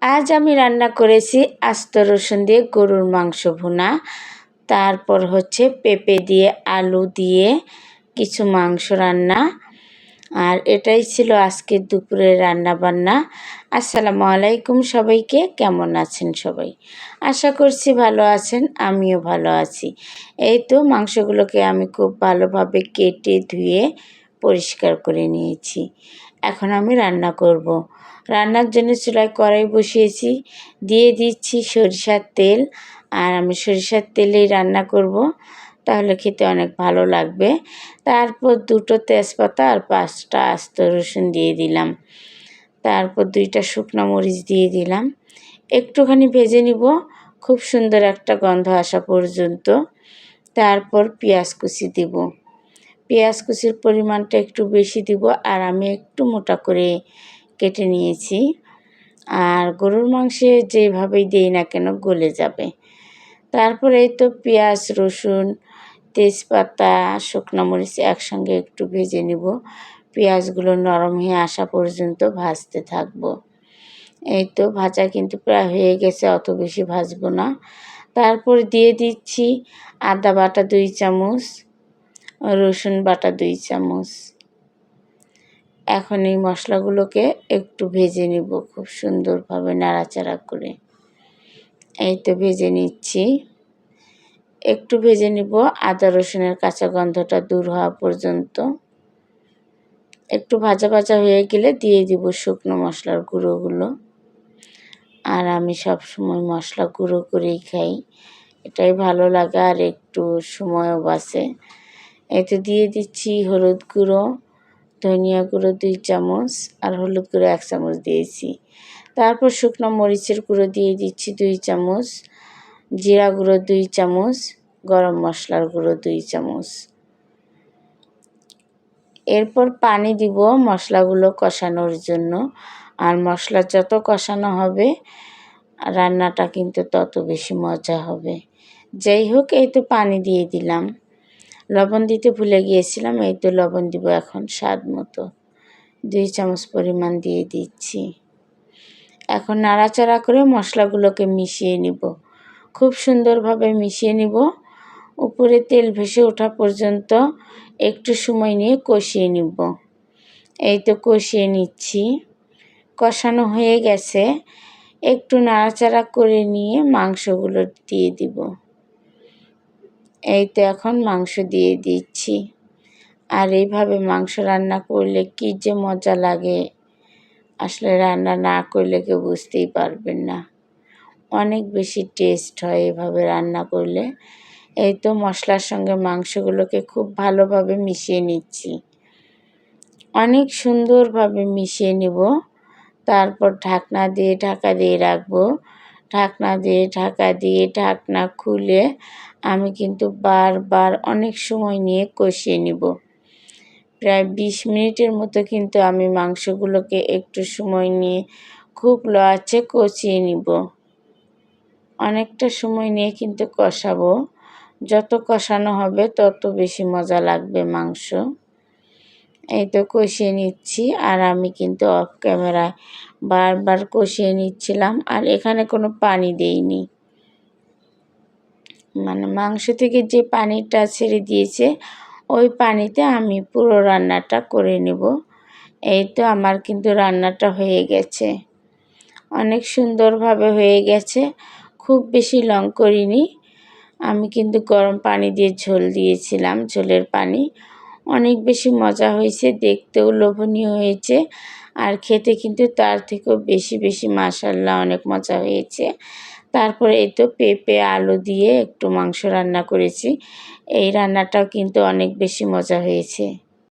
আজ আমি রান্না করেছি আস্ত রসুন দিয়ে গরুর মাংস ভুনা, তারপর হচ্ছে পেঁপে দিয়ে আলু দিয়ে কিছু মাংস রান্না। আর এটাই ছিল আজকের দুপুরের রান্না বান্না। আসসালামু আলাইকুম সবাইকে, কেমন আছেন সবাই? আশা করছি ভালো আছেন, আমিও ভালো আছি। এই তো মাংসগুলোকে আমি খুব ভালোভাবে কেটে ধুয়ে পরিষ্কার করে নিয়েছি। এখন আমি রান্না করব। রান্নার জন্য চুলায় কড়াই বসিয়েছি, দিয়ে দিচ্ছি সরিষার তেল। আর আমি সরিষার তেলেই রান্না করব, তাহলে খেতে অনেক ভালো লাগবে। তারপর 2টো তেজপাতা আর 5টা আস্ত রসুন দিয়ে দিলাম। তারপর 2টা শুকনো মরিচ দিয়ে দিলাম। একটুখানি ভেজে নিব, খুব সুন্দর একটা গন্ধ আসা পর্যন্ত। তারপর পেঁয়াজ কুচি দিব। পেঁয়াজ কুচির পরিমাণটা একটু বেশি দিব, আর আমি একটু মোটা করে কেটে নিয়েছি। আর গরুর মাংসে যেভাবেই দিই না কেন গলে যাবে। তারপরে এই তো পেঁয়াজ, রসুন, তেজপাতা, শুকনো মরিচ একসঙ্গে একটু ভেজে নিব। পেঁয়াজগুলো নরম হয়ে আসা পর্যন্ত ভাজতে থাকবো। এই তো ভাজা কিন্তু প্রায় হয়ে গেছে, অত বেশি ভাজবো না। তারপর দিয়ে দিচ্ছি আদা বাটা 2 চামচ, রসুন বাটা 2 চামচ। এখন এই মশলাগুলোকে একটু ভেজে নিব খুব সুন্দরভাবে নাড়াচাড়া করে। এই তো ভেজে নিচ্ছি, একটু ভেজে নিব আদা রসুনের কাঁচা গন্ধটা দূর হওয়া পর্যন্ত। একটু ভাজা ভাজা হয়ে গেলে দিয়ে দিব শুকনো মশলার গুঁড়োগুলো। আর আমি সব সময় মশলা গুঁড়ো করেই খাই, এটাই ভালো লাগে আর একটু সময়ও বাঁচে। এতে দিয়ে দিচ্ছি হলুদ গুঁড়ো, ধনিয়া গুঁড়ো 2 চামচ আর হলুদ গুঁড়ো 1 চামচ দিয়েছি। তারপর শুকনো মরিচের গুঁড়ো দিয়ে দিচ্ছি 2 চামচ, জিরা গুঁড়ো 2 চামচ, গরম মশলার গুঁড়ো 2 চামচ। এরপর পানি দিব মশলাগুলো কষানোর জন্য। আর মশলা যত কষানো হবে রান্নাটা কিন্তু তত বেশি মজা হবে। যাই হোক, এই তো পানি দিয়ে দিলাম। লবণ দিতে ভুলে গিয়েছিলাম, এই তো লবণ দিব এখন স্বাদ মতো, 2 চামচ পরিমাণ দিয়ে দিচ্ছি। এখন নাড়াচাড়া করে মশলাগুলোকে মিশিয়ে নিব, খুব সুন্দরভাবে মিশিয়ে নিব। উপরে তেল ভেসে ওঠা পর্যন্ত একটু সময় নিয়ে কষিয়ে নিব। এই তো কষিয়ে নিচ্ছি, কষানো হয়ে গেছে। একটু নাড়াচাড়া করে নিয়ে মাংসগুলো দিয়ে দিব। এই তো এখন মাংস দিয়ে দিচ্ছি। আর এইভাবে মাংস রান্না করলে কি যে মজা লাগে, আসলে রান্না না করলে কেউ বুঝতেই পারবেন না। অনেক বেশি টেস্ট হয় এভাবে রান্না করলে। এই তো মশলার সঙ্গে মাংসগুলোকে খুব ভালোভাবে মিশিয়ে নিচ্ছি, অনেক সুন্দরভাবে মিশিয়ে নিব। তারপর ঢাকনা দিয়ে ঢাকা দিয়ে রাখবো। ঢাকনা দিয়ে ঢাকা দিয়ে ঢাকনা খুলে আমি কিন্তু বারবার অনেক সময় নিয়ে কষিয়ে নিব। প্রায় 20 মিনিটের মতো কিন্তু আমি মাংসগুলোকে একটু সময় নিয়ে খুব লো আঁচে কষিয়ে নিব। অনেকটা সময় নিয়ে কিন্তু কষাবো, যত কষানো হবে তত বেশি মজা লাগবে মাংস। এই তো কষিয়ে নিচ্ছি, আর আমি কিন্তু অফ ক্যামেরায় বারবার কষিয়ে নিচ্ছিলাম, আর এখানে কোনো পানি দেইনি। মানে মাংস থেকে যে পানিটা ছেড়ে দিয়েছে ওই পানিতে আমি পুরো রান্নাটা করে নেব। এই তো আমার কিন্তু রান্নাটা হয়ে গেছে, অনেক সুন্দরভাবে হয়ে গেছে। খুব বেশি লং করিনি, আমি কিন্তু গরম পানি দিয়ে ঝোল দিয়েছিলাম, ঝোলের পানি। অনেক বেশি মজা হয়েছে, দেখতেও লোভনীয় হয়েছে, আর খেতে কিন্তু তার থেকেও বেশি বেশি মাশাআল্লাহ অনেক মজা হয়েছে। তারপরে এই তো পেঁপে আলু দিয়ে একটু মাংস রান্না করেছি, এই রান্নাটাও কিন্তু অনেক বেশি মজা হয়েছে।